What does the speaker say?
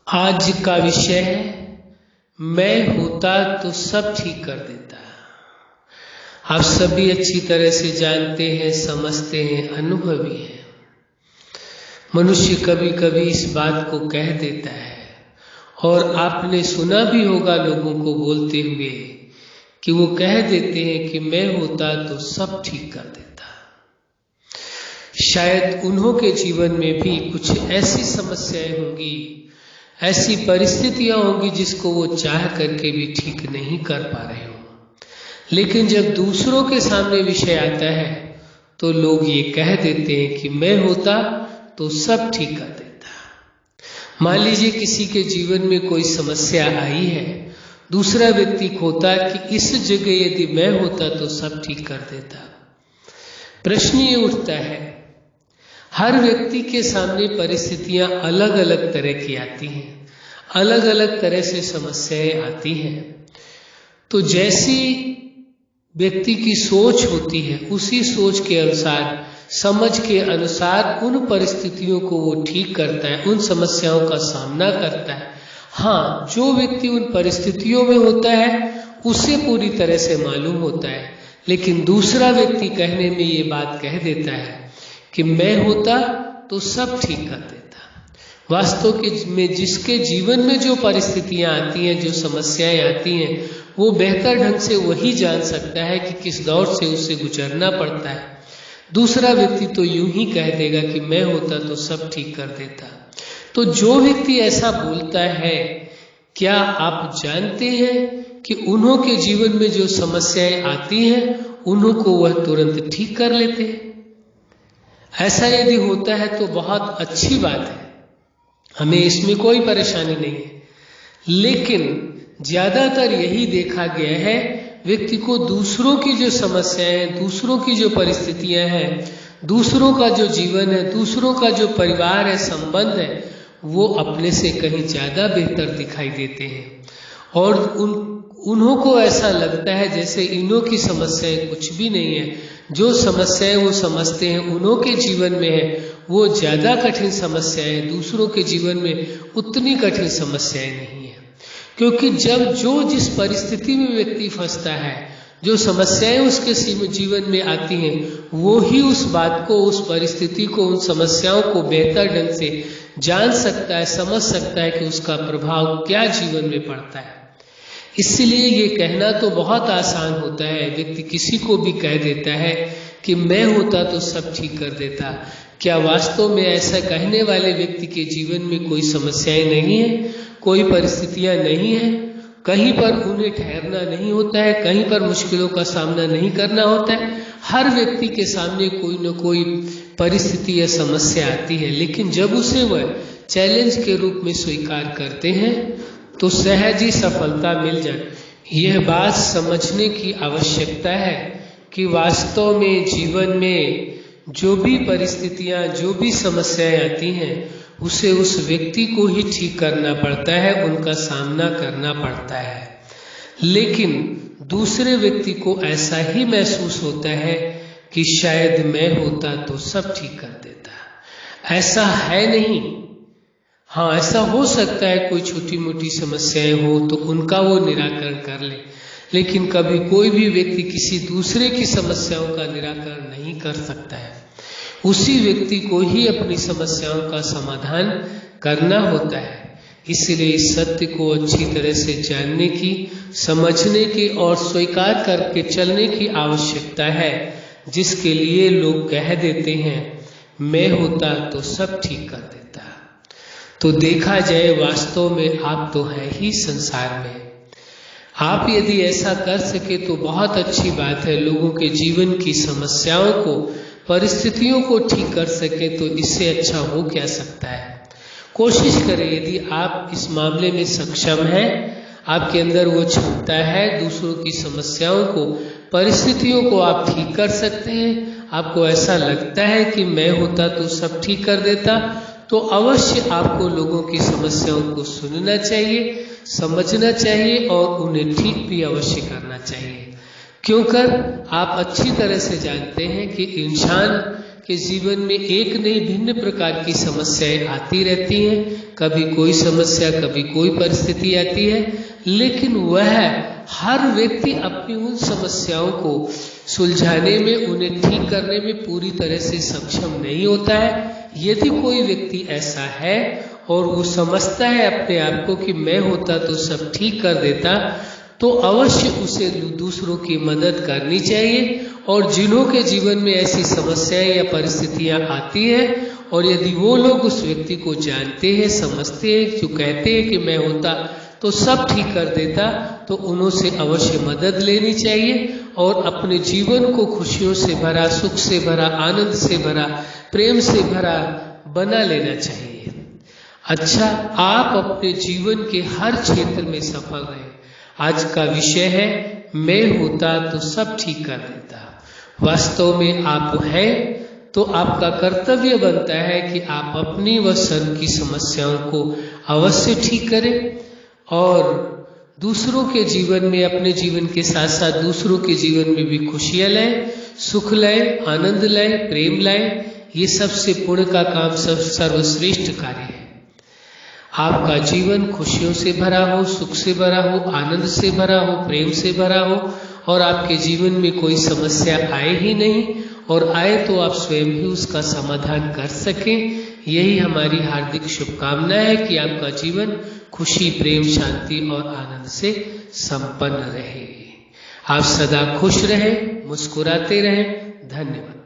आज का विषय है मैं होता तो सब ठीक कर देता। आप सभी अच्छी तरह से जानते हैं, समझते हैं, अनुभवी हैं। मनुष्य कभी कभी इस बात को कह देता है और आपने सुना भी होगा लोगों को बोलते हुए कि वो कह देते हैं कि मैं होता तो सब ठीक कर देता। शायद उन्हों के जीवन में भी कुछ ऐसी समस्याएं होंगी, ऐसी परिस्थितियां होंगी जिसको वो चाह करके भी ठीक नहीं कर पा रहे हो। लेकिन जब दूसरों के सामने विषय आता है तो लोग ये कह देते हैं कि मैं होता तो सब ठीक कर देता। मान लीजिए किसी के जीवन में कोई समस्या आई है, दूसरा व्यक्ति खोता कि इस जगह यदि मैं होता तो सब ठीक कर देता। प्रश्न ये उठता है, हर व्यक्ति के सामने परिस्थितियां अलग अलग तरह की आती हैं, अलग अलग तरह से समस्याएं आती हैं। तो जैसी व्यक्ति की सोच होती है उसी सोच के अनुसार, समझ के अनुसार उन परिस्थितियों को वो ठीक करता है, उन समस्याओं का सामना करता है। हाँ, जो व्यक्ति उन परिस्थितियों में होता है उसे पूरी तरह से मालूम होता है, लेकिन दूसरा व्यक्ति कहने में ये बात कह देता है कि मैं होता तो सब ठीक कर देता। वास्तव में जिसके जीवन में जो परिस्थितियां आती हैं, जो समस्याएं आती हैं, वो बेहतर ढंग से वही जान सकता है कि किस दौर से उसे गुजरना पड़ता है। दूसरा व्यक्ति तो यूं ही कह देगा कि मैं होता तो सब ठीक कर देता। तो जो व्यक्ति ऐसा बोलता है, क्या आप जानते हैं कि उन्हों के जीवन में जो समस्याएं आती हैं उन्हों को वह तुरंत ठीक कर लेते हैं? ऐसा यदि होता है तो बहुत अच्छी बात है, हमें इसमें कोई परेशानी नहीं है। लेकिन ज्यादातर यही देखा गया है, व्यक्ति को दूसरों की जो समस्याएं, दूसरों की जो परिस्थितियां हैं, दूसरों का जो जीवन है, दूसरों का जो परिवार है, संबंध है, वो अपने से कहीं ज्यादा बेहतर दिखाई देते हैं और उन्हों को ऐसा लगता है जैसे इन्हों की समस्याएं कुछ भी नहीं है। जो समस्याएं वो समझते हैं उन्हों के जीवन में है, वो ज्यादा कठिन समस्याएं, दूसरों के जीवन में उतनी कठिन समस्याएं नहीं है। क्योंकि जब जो जिस परिस्थिति में व्यक्ति फंसता है, जो समस्याएं उसके जीवन में आती हैं, वो ही उस बात को, उस परिस्थिति को, उन समस्याओं को बेहतर ढंग से जान सकता है, समझ सकता है कि उसका प्रभाव क्या जीवन में पड़ता है। इसलिए ये कहना तो बहुत आसान होता है, व्यक्ति किसी को भी कह देता है कि मैं होता तो सब ठीक कर देता। क्या वास्तव में ऐसा कहने वाले व्यक्ति के जीवन में कोई समस्याएं नहीं है, कोई परिस्थितियां नहीं है, कहीं पर उन्हें ठहरना नहीं होता है, कहीं पर मुश्किलों का सामना नहीं करना होता है? हर व्यक्ति के सामने कोई न कोई परिस्थिति या समस्या आती है, लेकिन जब उसे वह चैलेंज के रूप में स्वीकार करते हैं तो सहज ही सफलता मिल जाए। यह बात समझने की आवश्यकता है कि वास्तव में जीवन में जो भी परिस्थितियां, जो भी समस्याएं आती हैं, उसे उस व्यक्ति को ही ठीक करना पड़ता है, उनका सामना करना पड़ता है। लेकिन दूसरे व्यक्ति को ऐसा ही महसूस होता है कि शायद मैं होता तो सब ठीक कर देता। ऐसा है नहीं। हाँ, ऐसा हो सकता है कोई छोटी मोटी समस्याएं हो तो उनका वो निराकरण कर ले, लेकिन कभी कोई भी व्यक्ति किसी दूसरे की समस्याओं का निराकरण नहीं कर सकता है। उसी व्यक्ति को ही अपनी समस्याओं का समाधान करना होता है। इसलिए इस सत्य को अच्छी तरह से जानने की, समझने की और स्वीकार करके चलने की आवश्यकता है, जिसके लिए लोग कह देते हैं मैं होता तो सब ठीक कर देता। तो देखा जाए वास्तव में आप तो हैं ही संसार में। आप यदि ऐसा कर सके तो बहुत अच्छी बात है। लोगों के जीवन की समस्याओं को, परिस्थितियों को ठीक कर सके तो इससे अच्छा हो क्या सकता है। कोशिश करें, यदि आप इस मामले में सक्षम हैं, आपके अंदर वो क्षमता है, दूसरों की समस्याओं को, परिस्थितियों को आप ठीक कर सकते हैं, आपको ऐसा लगता है कि मैं होता तो सब ठीक कर देता, तो अवश्य आपको लोगों की समस्याओं को सुनना चाहिए, समझना चाहिए और उन्हें ठीक भी अवश्य करना चाहिए। क्योंकि आप अच्छी तरह से जानते हैं कि इंसान के जीवन में एक नहीं भिन्न प्रकार की समस्याएं आती रहती हैं। कभी कोई समस्या, कभी कोई परिस्थिति आती है, लेकिन वह हर व्यक्ति अपनी उन समस्याओं को सुलझाने में, उन्हें ठीक करने में पूरी तरह से सक्षम नहीं होता है। यदि कोई व्यक्ति ऐसा है और वो समझता है अपने आप को कि मैं होता तो सब ठीक कर देता, तो अवश्य उसे दूसरों की मदद करनी चाहिए। और जिन्हों के जीवन में ऐसी समस्याएं या परिस्थितियां आती हैं और यदि वो लोग उस व्यक्ति को जानते हैं, समझते हैं, जो कहते हैं कि मैं होता तो सब ठीक कर देता, तो उन्हों से अवश्य मदद लेनी चाहिए और अपने जीवन को खुशियों से भरा, सुख से भरा, आनंद से भरा, प्रेम से भरा बना लेना चाहिए। अच्छा, आप अपने जीवन के हर क्षेत्र में सफल रहे। आज का विषय है मैं होता तो सब ठीक कर देता। वास्तव में आप हैं तो आपका कर्तव्य बनता है कि आप अपनी व सन की समस्याओं को अवश्य ठीक करें और दूसरों के जीवन में, अपने जीवन के साथ साथ दूसरों के जीवन में भी खुशियां लाएं, सुख लाएं, आनंद लाएं, प्रेम लाएं। ये सबसे पुण्य का काम, सब सर्वश्रेष्ठ कार्य है। आपका जीवन खुशियों से भरा हो, सुख से भरा हो, आनंद से भरा हो, प्रेम से भरा हो और आपके जीवन में कोई समस्या आए ही नहीं, और आए तो आप स्वयं ही उसका समाधान कर सकें। यही हमारी हार्दिक शुभकामना है कि आपका जीवन खुशी, प्रेम, शांति और आनंद से संपन्न रहे। आप सदा खुश रहें, मुस्कुराते रहें। धन्यवाद।